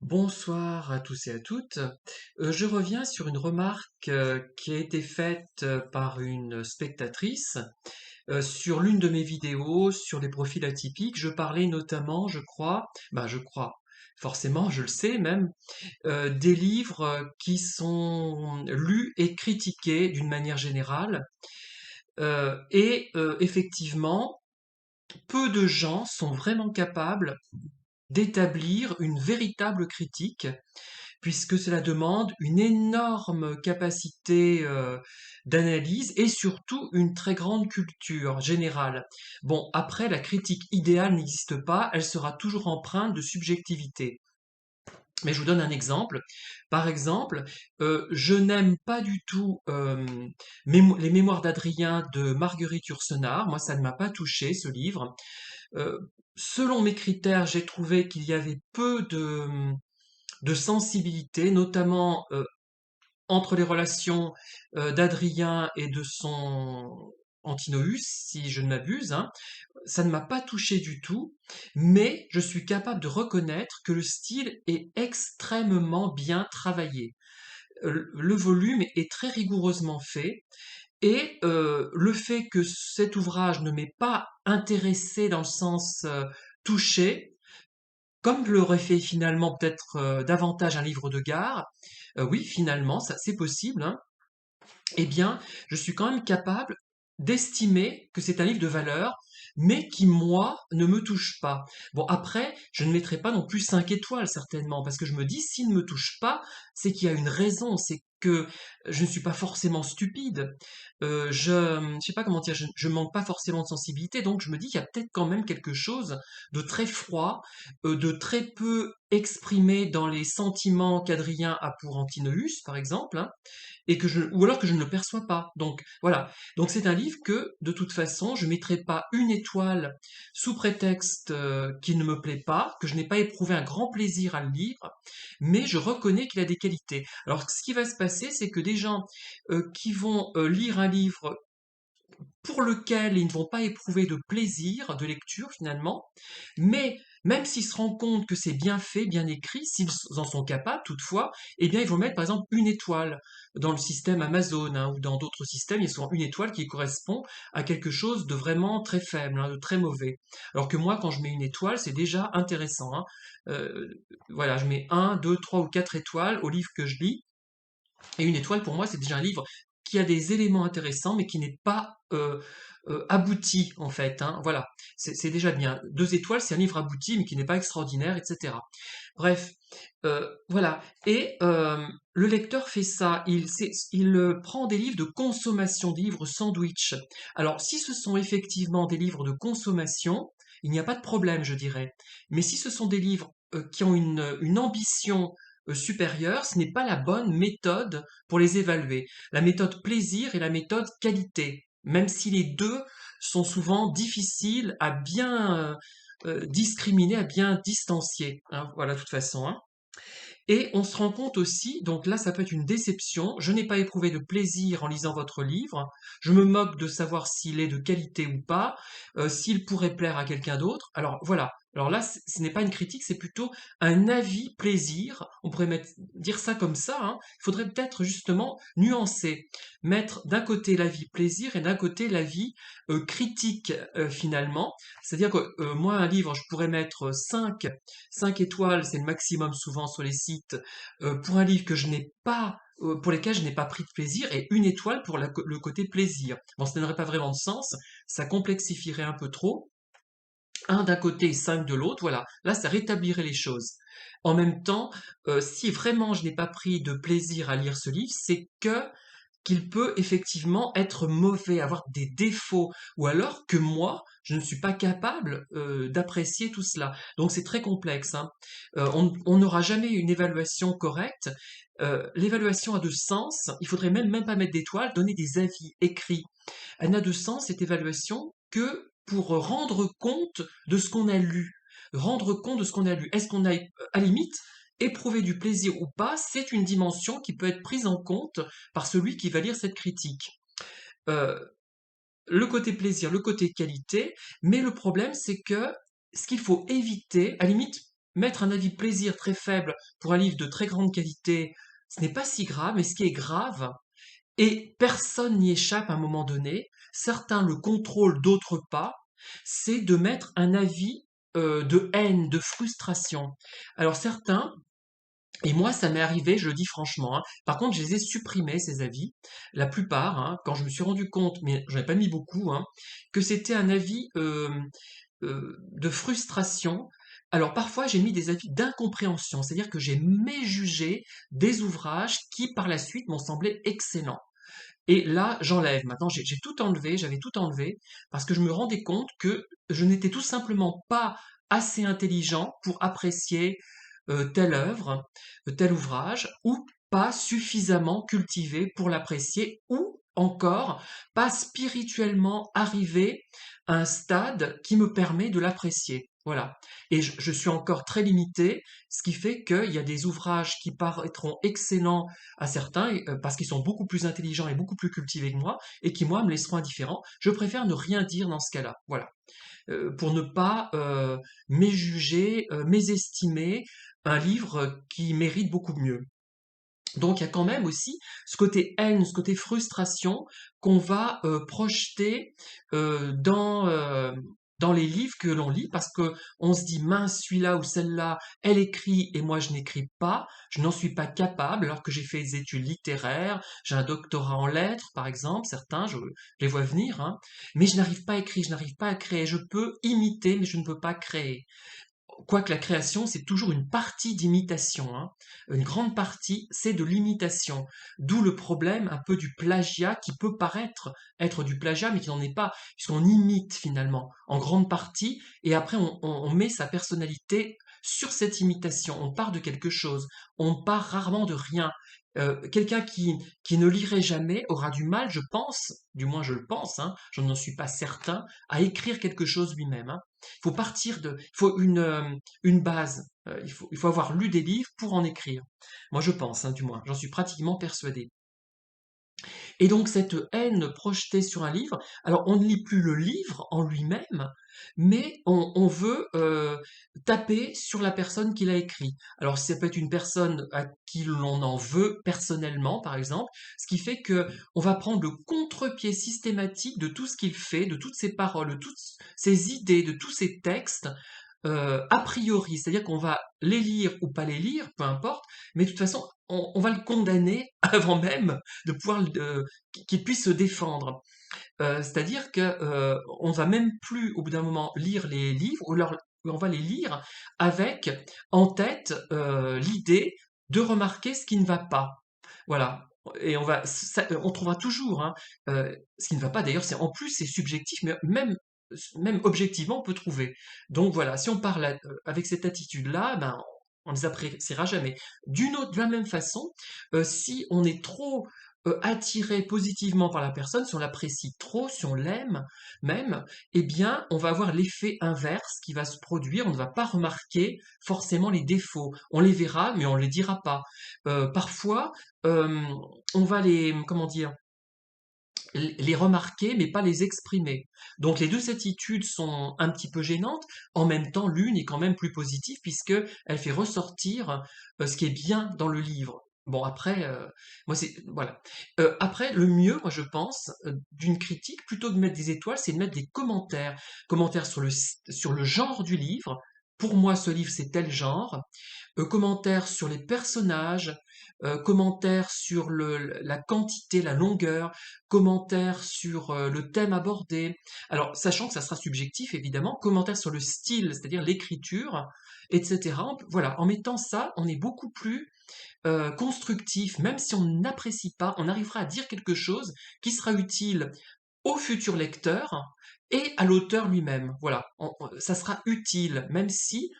Bonsoir à tous et à toutes. Je reviens sur une remarque qui a été faite par une spectatrice sur l'une de mes vidéos sur les profils atypiques. Je parlais notamment, je crois, forcément, je le sais même, des livres qui sont lus et critiqués d'une manière générale. Effectivement, peu de gens sont vraiment capables d'établir une véritable critique puisque cela demande une énorme capacité d'analyse et surtout une très grande culture générale. Bon, après, la critique idéale n'existe pas, elle sera toujours empreinte de subjectivité. Mais je vous donne un exemple. Par exemple, je n'aime pas du tout les Mémoires d'Adrien de Marguerite Yourcenar. Moi, ça ne m'a pas touché, ce livre. Euh, Selon mes critères, j'ai trouvé qu'il y avait peu de sensibilité, notamment entre les relations d'Adrien et de son Antinoüs, si je ne m'abuse, hein. Ça ne m'a pas touché du tout, mais je suis capable de reconnaître que le style est extrêmement bien travaillé. Le volume est très rigoureusement fait, et le fait que cet ouvrage ne m'ait pas intéressé dans le sens touché, comme l'aurait fait finalement peut-être davantage un livre de gare, oui, finalement, ça c'est possible, hein, eh bien, je suis quand même capable d'estimer que c'est un livre de valeur, mais qui, moi, ne me touche pas. Bon, après, je ne mettrai pas non plus 5 étoiles, certainement, parce que je me dis, s'il ne me touche pas, c'est qu'il y a une raison, c'est que je ne suis pas forcément stupide. Je sais pas comment dire, je manque pas forcément de sensibilité, donc je me dis qu'il y a peut-être quand même quelque chose de très froid, de très peu exprimé dans les sentiments qu'Adrien a pour Antinoüs, par exemple, hein, ou alors que je ne le perçois pas. Donc voilà. Donc c'est un livre que de toute façon je mettrai pas une étoile sous prétexte qu'il ne me plaît pas, que je n'ai pas éprouvé un grand plaisir à le lire, mais je reconnais qu'il a des qualités. Alors ce qui va se passer, c'est que des gens qui vont lire un livre pour lequel ils ne vont pas éprouver de plaisir de lecture finalement, mais même s'ils se rendent compte que c'est bien fait, bien écrit, s'ils en sont capables toutefois, eh bien ils vont mettre par exemple une étoile dans le système Amazon, hein, ou dans d'autres systèmes, il y a souvent une étoile qui correspond à quelque chose de vraiment très faible, hein, de très mauvais. Alors que moi, quand je mets une étoile, c'est déjà intéressant, hein. Euh, voilà, je mets un, deux, trois ou quatre étoiles au livre que je lis, et une étoile, pour moi, c'est déjà un livre qui a des éléments intéressants, mais qui n'est pas abouti, en fait, hein. Voilà, c'est déjà bien. Deux étoiles, c'est un livre abouti, mais qui n'est pas extraordinaire, etc. Bref, voilà. Et le lecteur fait ça. Il prend des livres de consommation, des livres sandwich. Alors, si ce sont effectivement des livres de consommation, il n'y a pas de problème, je dirais. Mais si ce sont des livres qui ont une ambition supérieure, ce n'est pas la bonne méthode pour les évaluer. La méthode plaisir et la méthode qualité, même si les deux sont souvent difficiles à bien discriminer, à bien distancier, hein, voilà, de toute façon, hein. Et on se rend compte aussi, donc là ça peut être une déception, je n'ai pas éprouvé de plaisir en lisant votre livre, je me moque de savoir s'il est de qualité ou pas, s'il pourrait plaire à quelqu'un d'autre. Alors voilà, alors là ce n'est pas une critique, c'est plutôt un avis plaisir, on pourrait dire ça comme ça, hein. Il faudrait peut-être justement nuancer, mettre d'un côté l'avis plaisir et d'un côté l'avis critique finalement, c'est-à-dire que moi un livre je pourrais mettre 5 étoiles, c'est le maximum souvent sur les sites, pour un livre que je n'ai pas, pour lesquels je n'ai pas pris de plaisir, et une étoile pour le côté plaisir. Bon, ça n'aurait pas vraiment de sens, ça complexifierait un peu trop. Un d'un côté et 5 de l'autre, voilà. Là, ça rétablirait les choses. En même temps, si vraiment je n'ai pas pris de plaisir à lire ce livre, c'est qu'il peut effectivement être mauvais, avoir des défauts, ou alors que moi, je ne suis pas capable d'apprécier tout cela. Donc c'est très complexe, hein. On n'aura jamais une évaluation correcte. L'évaluation a de sens, il faudrait même pas mettre d'étoiles, donner des avis écrits. Elle n'a de sens, cette évaluation, que pour rendre compte de ce qu'on a lu. Rendre compte de ce qu'on a lu. Est-ce qu'on a, à la limite, éprouvé du plaisir ou pas, c'est une dimension qui peut être prise en compte par celui qui va lire cette critique. Euh, le côté plaisir, le côté qualité, mais le problème c'est que ce qu'il faut éviter, à la limite, mettre un avis plaisir très faible pour un livre de très grande qualité, ce n'est pas si grave, mais ce qui est grave, et personne n'y échappe à un moment donné, certains le contrôlent, d'autres pas, c'est de mettre un avis de haine, de frustration. Alors certains, et moi ça m'est arrivé, je le dis franchement, hein, par contre je les ai supprimés ces avis, la plupart, hein, quand je me suis rendu compte, mais j'en ai pas mis beaucoup, hein, que c'était un avis de frustration. Alors parfois j'ai mis des avis d'incompréhension, c'est-à-dire que j'ai méjugé des ouvrages qui par la suite m'ont semblé excellents. Et là, j'enlève. Maintenant, j'ai tout enlevé, j'avais tout enlevé, parce que je me rendais compte que je n'étais tout simplement pas assez intelligent pour apprécier telle œuvre, tel ouvrage, ou pas suffisamment cultivé pour l'apprécier, ou encore pas spirituellement arrivé à un stade qui me permet de l'apprécier. Voilà. Et je suis encore très limité, ce qui fait qu'il y a des ouvrages qui paraîtront excellents à certains, parce qu'ils sont beaucoup plus intelligents et beaucoup plus cultivés que moi, et qui, moi, me laisseront indifférent. Je préfère ne rien dire dans ce cas-là. Voilà. Pour ne pas méjuger, mésestimer un livre qui mérite beaucoup mieux. Donc il y a quand même aussi ce côté haine, ce côté frustration qu'on va projeter dans les livres que l'on lit parce que on se dit mince celui-là ou celle-là elle écrit et moi je n'écris pas, je n'en suis pas capable alors que j'ai fait des études littéraires, j'ai un doctorat en lettres par exemple, certains je les vois venir, hein, mais je n'arrive pas à écrire, je n'arrive pas à créer, je peux imiter mais je ne peux pas créer. Quoique la création, c'est toujours une partie d'imitation, hein. Une grande partie, c'est de l'imitation. D'où le problème un peu du plagiat qui peut paraître être du plagiat, mais qui n'en est pas, puisqu'on imite finalement en grande partie, et après on met sa personnalité sur cette imitation. On part de quelque chose, on part rarement de rien. Quelqu'un qui ne lirait jamais aura du mal, je pense, du moins je le pense, hein, je n'en suis pas certain, à écrire quelque chose lui-même, hein. Il faut partir de, il faut une base. Il faut avoir lu des livres pour en écrire. Moi, je pense, hein, du moins, j'en suis pratiquement persuadé. Et donc cette haine projetée sur un livre, alors on ne lit plus le livre en lui-même, mais on veut taper sur la personne qui l'a écrit. Alors ça peut être une personne à qui l'on en veut personnellement, par exemple, ce qui fait que on va prendre le contre-pied systématique de tout ce qu'il fait, de toutes ses paroles, de toutes ses idées, de tous ses textes, a priori, c'est-à-dire qu'on va les lire ou pas les lire, peu importe, mais de toute façon, on va le condamner avant même de pouvoir qu'il puisse se défendre. C'est-à-dire que on va même plus, au bout d'un moment, lire les livres, ou on va les lire avec en tête l'idée de remarquer ce qui ne va pas. Voilà. Et on trouvera toujours, hein, ce qui ne va pas. D'ailleurs, en plus c'est subjectif, mais même objectivement on peut trouver. Donc voilà, si on parle avec cette attitude-là, ben on ne les appréciera jamais. De la même façon, si on est trop attiré positivement par la personne, si on l'apprécie trop, si on l'aime même, eh bien, on va avoir l'effet inverse qui va se produire. On ne va pas remarquer forcément les défauts. On les verra, mais on ne les dira pas. Parfois, on va comment dire, les remarquer, mais pas les exprimer. Donc les deux attitudes sont un petit peu gênantes. En même temps, l'une est quand même plus positive puisque elle fait ressortir ce qui est bien dans le livre. Bon après, moi c'est voilà. Après, le mieux, moi je pense, d'une critique, plutôt que de mettre des étoiles, c'est de mettre des commentaires, commentaires sur le genre du livre. Pour moi, ce livre c'est tel genre. Commentaires sur les personnages, commentaires sur la quantité, la longueur, commentaires sur le thème abordé. Alors, sachant que ça sera subjectif, évidemment, commentaires sur le style, c'est-à-dire l'écriture, etc. Voilà, en mettant ça, on est beaucoup plus constructif, même si on n'apprécie pas, on arrivera à dire quelque chose qui sera utile au futur lecteur et à l'auteur lui-même. Voilà, ça sera utile, même si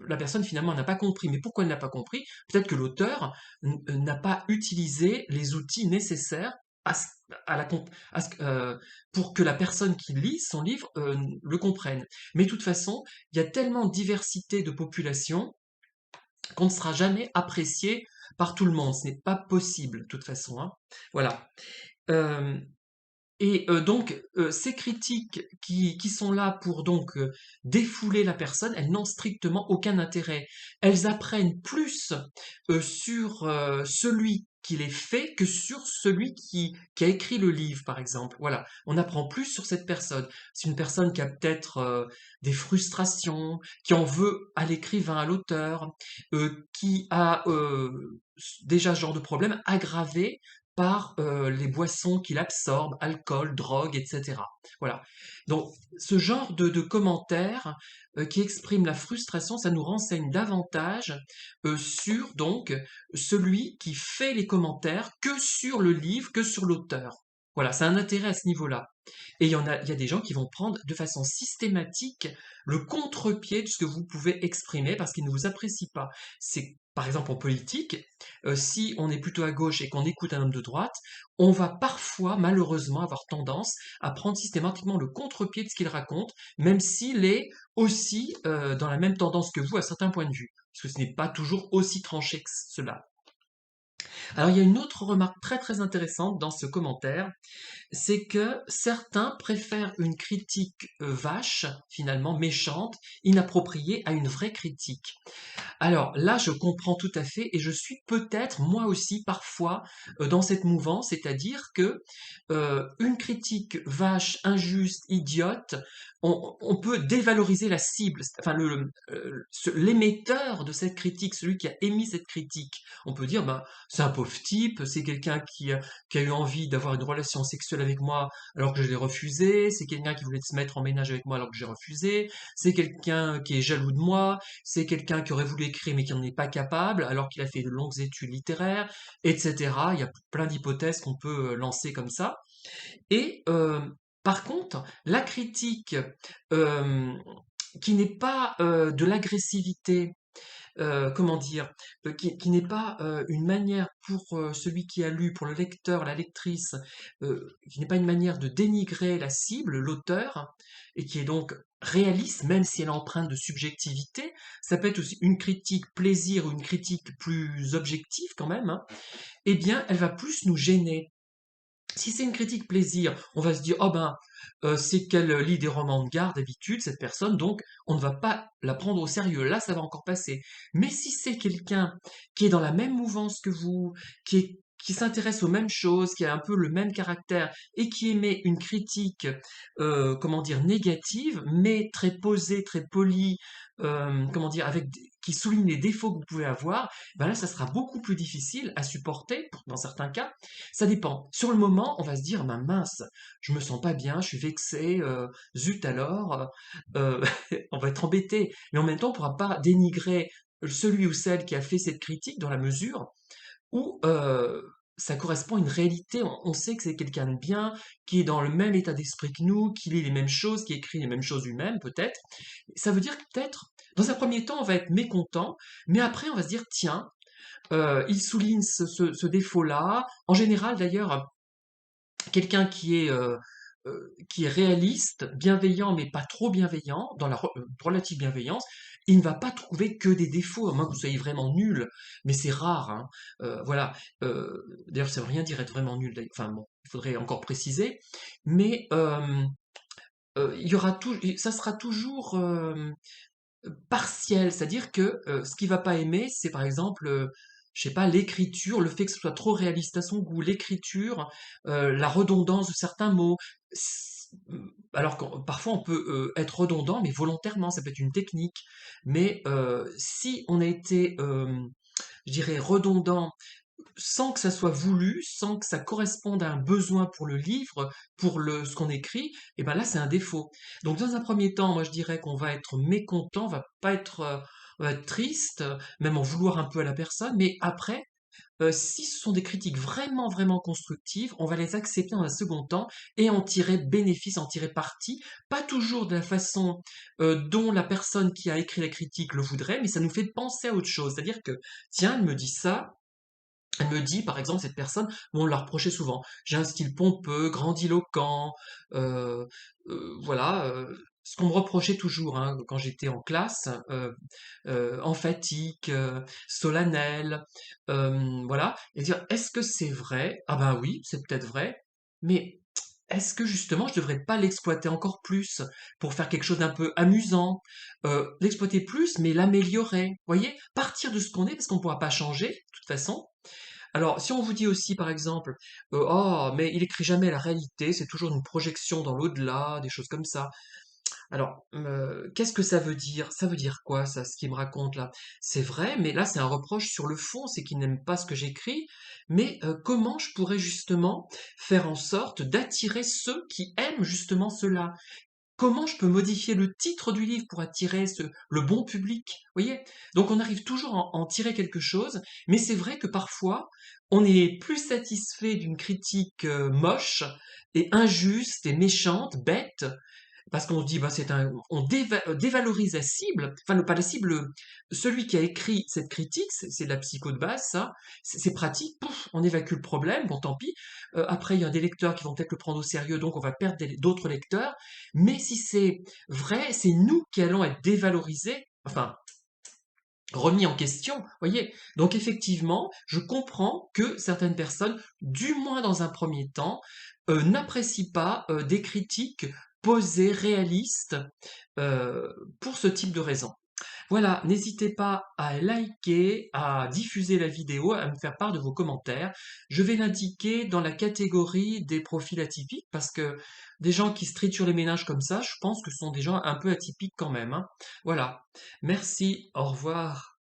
la personne finalement n'a pas compris. Mais pourquoi elle n'a pas compris? Peut-être que l'auteur n'a pas utilisé les outils nécessaires à ce- à la, à ce- pour que la personne qui lit son livre le comprenne. Mais de toute façon, il y a tellement de diversité de population qu'on ne sera jamais apprécié par tout le monde. Ce n'est pas possible, de toute façon, hein. Voilà. Euh, Ces critiques qui sont là pour défouler la personne, elles n'ont strictement aucun intérêt. Elles apprennent plus sur celui qui les fait que sur celui qui a écrit le livre, par exemple. Voilà, on apprend plus sur cette personne. C'est une personne qui a peut-être des frustrations, qui en veut à l'écrivain, à l'auteur, qui a déjà ce genre de problème aggravé par les boissons qu'il absorbe, alcool, drogue, etc. Voilà. Donc, ce genre de commentaires qui expriment la frustration, ça nous renseigne davantage sur celui qui fait les commentaires que sur le livre, que sur l'auteur. Voilà, c'est un intérêt à ce niveau-là. Et il y a des gens qui vont prendre de façon systématique le contre-pied de ce que vous pouvez exprimer parce qu'ils ne vous apprécient pas. C'est par exemple en politique, si on est plutôt à gauche et qu'on écoute un homme de droite, on va parfois malheureusement avoir tendance à prendre systématiquement le contre-pied de ce qu'il raconte, même s'il est aussi dans la même tendance que vous à certains points de vue, parce que ce n'est pas toujours aussi tranché que cela. Alors il y a une autre remarque très très intéressante dans ce commentaire, c'est que certains préfèrent une critique vache, finalement méchante, inappropriée, à une vraie critique. Alors là, je comprends tout à fait et je suis peut-être moi aussi parfois dans cette mouvance, c'est-à-dire que une critique vache, injuste, idiote, on peut dévaloriser la cible, enfin l'émetteur de cette critique, celui qui a émis cette critique. On peut dire, ben, c'est un pauvre type, c'est quelqu'un qui a eu envie d'avoir une relation sexuelle avec moi alors que je l'ai refusé, c'est quelqu'un qui voulait se mettre en ménage avec moi alors que j'ai refusé, c'est quelqu'un qui est jaloux de moi, c'est quelqu'un qui aurait voulu écrire mais qui n'en est pas capable alors qu'il a fait de longues études littéraires, etc. Il y a plein d'hypothèses qu'on peut lancer comme ça. Et par contre, la critique euh, qui n'est pas de l'agressivité, comment dire, qui n'est pas une manière pour celui qui a lu, pour le lecteur, la lectrice, qui n'est pas une manière de dénigrer la cible, l'auteur, et qui est donc réaliste, même si elle est empreinte de subjectivité. Ça peut être aussi une critique plaisir ou une critique plus objective quand même, hein. Eh bien, elle va plus nous gêner. Si c'est une critique plaisir, on va se dire, oh ben, c'est qu'elle lit des romans de gare d'habitude, cette personne, donc on ne va pas la prendre au sérieux. Là, ça va encore passer. Mais si c'est quelqu'un qui est dans la même mouvance que vous, qui s'intéresse aux mêmes choses, qui a un peu le même caractère et qui émet une critique, comment dire, négative, mais très posée, très polie, comment dire, qui souligne les défauts que vous pouvez avoir, ben là, ça sera beaucoup plus difficile à supporter, dans certains cas. Ça dépend. Sur le moment, on va se dire, ben mince, je me sens pas bien, je suis vexé, zut alors, euh, on va être embêté. Mais en même temps, on ne pourra pas dénigrer celui ou celle qui a fait cette critique dans la mesure où ça correspond à une réalité. On sait que c'est quelqu'un de bien, qui est dans le même état d'esprit que nous, qui lit les mêmes choses, qui écrit les mêmes choses lui-même, peut-être. Ça veut dire que peut-être, dans un premier temps, on va être mécontent, mais après, on va se dire, tiens, il souligne ce défaut-là. En général, d'ailleurs, quelqu'un qui est réaliste, bienveillant, mais pas trop bienveillant, dans la relative bienveillance, il ne va pas trouver que des défauts, à moins que vous soyez vraiment nul, mais c'est rare, hein. Voilà. D'ailleurs, ça veut rien dire être vraiment nul, enfin bon, il faudrait encore préciser, mais il y aura ça sera toujours partiel, c'est-à-dire que ce qu'il va pas aimer, c'est par exemple, je sais pas, l'écriture, le fait que ce soit trop réaliste à son goût, l'écriture, la redondance de certains mots. Alors que parfois on peut être redondant, mais volontairement, ça peut être une technique. Mais si on a été, je dirais, redondant sans que ça soit voulu, sans que ça corresponde à un besoin pour le livre, pour ce qu'on écrit, et ben là c'est un défaut. Donc dans un premier temps, moi je dirais qu'on va être mécontent, on va être triste, même en vouloir un peu à la personne, mais après, si ce sont des critiques vraiment vraiment constructives, on va les accepter dans un second temps et en tirer bénéfice, en tirer parti, pas toujours de la façon dont la personne qui a écrit la critique le voudrait, mais ça nous fait penser à autre chose. C'est-à-dire que, tiens, elle me dit ça, elle me dit, par exemple, cette personne, on l'a reproché souvent, j'ai un style pompeux, grandiloquent, euh, voilà, ce qu'on me reprochait toujours hein, quand j'étais en classe, emphatique, solennel, voilà, et dire, est-ce que c'est vrai? Ah ben oui, c'est peut-être vrai, mais est-ce que justement je devrais pas l'exploiter encore plus pour faire quelque chose d'un peu amusant, l'exploiter plus mais l'améliorer, voyez? Partir de ce qu'on est parce qu'on ne pourra pas changer de toute façon. Alors si on vous dit aussi par exemple, «Oh mais il écrit jamais la réalité, c'est toujours une projection dans l'au-delà», des choses comme ça. Alors, qu'est-ce que ça veut dire? Ça veut dire quoi ça, ce qu'il me raconte là? C'est vrai, mais là c'est un reproche sur le fond, c'est qu'il n'aime pas ce que j'écris, mais comment je pourrais justement faire en sorte d'attirer ceux qui aiment justement cela? Comment je peux modifier le titre du livre pour attirer le bon public? Vous voyez? Donc on arrive toujours à en tirer quelque chose, mais c'est vrai que parfois on est plus satisfait d'une critique moche et injuste et méchante, bête, parce qu'on se dit, bah, on dévalorise la cible, enfin, pas la cible, celui qui a écrit cette critique, c'est de la psycho de base, ça, c'est pratique, pouf, on évacue le problème, bon, tant pis. Après, il y a des lecteurs qui vont peut-être le prendre au sérieux, donc on va perdre d'autres lecteurs. Mais si c'est vrai, c'est nous qui allons être dévalorisés, enfin, remis en question, voyez. Donc effectivement, je comprends que certaines personnes, du moins dans un premier temps, n'apprécient pas des critiques posées, réalistes, euh, pour ce type de raison. Voilà, n'hésitez pas à liker, à diffuser la vidéo, à me faire part de vos commentaires. Je vais l'indiquer dans la catégorie des profils atypiques parce que des gens qui se triturent les méninges comme ça, je pense que ce sont des gens un peu atypiques quand même, hein. Voilà. Merci, au revoir.